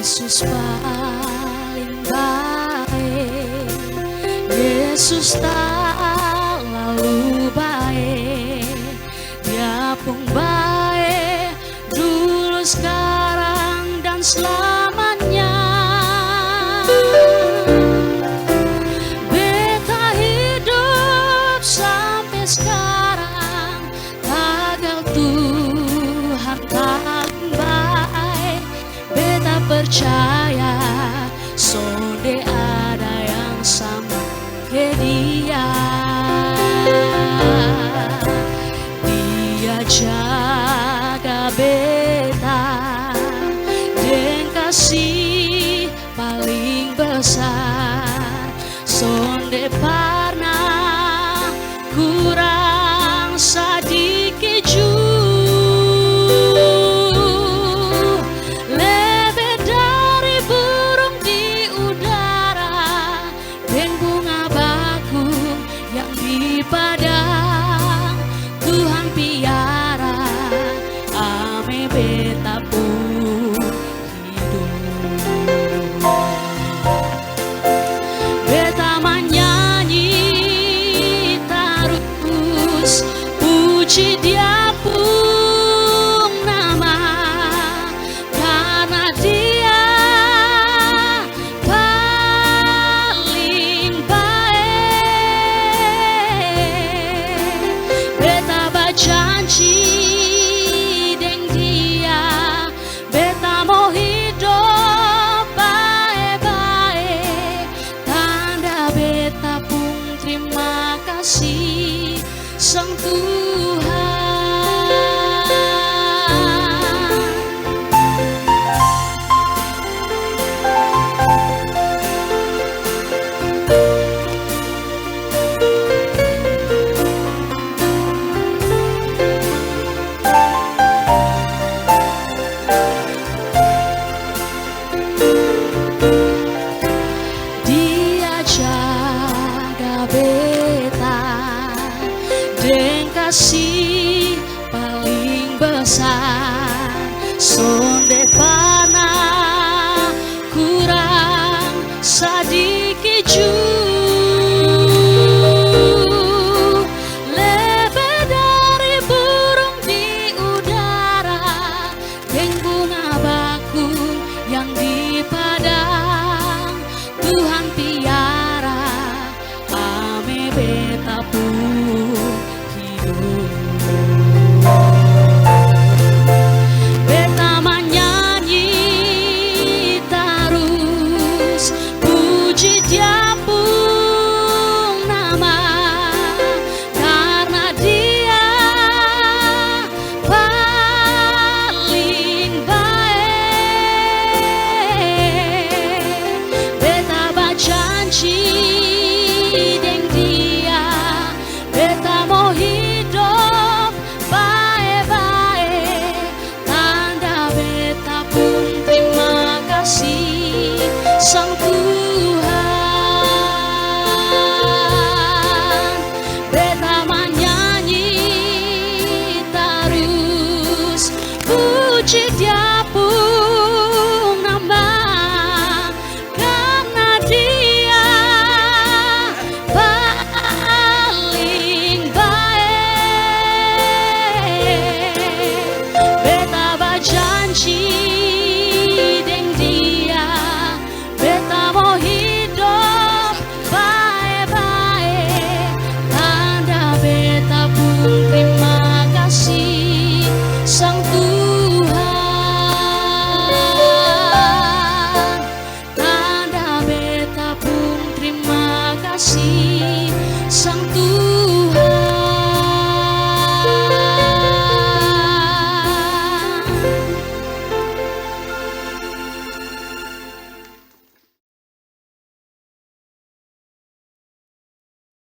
Yesus paling baik, Yesus tak lalu baik, Dia pun baik dulu, sekarang dan selamanya. Beta hidup sampai sekarang, tagal Tuhan paling baik. Beta percaya sonde ada yang sama ke Dia. Dia jaga beta dengan kasih paling besar. Sonde pernah kurang sedikit jua, lebih dari burung di udara, dan bunga bakung yang di padang Tuhan piara. Ame beta pun hidup.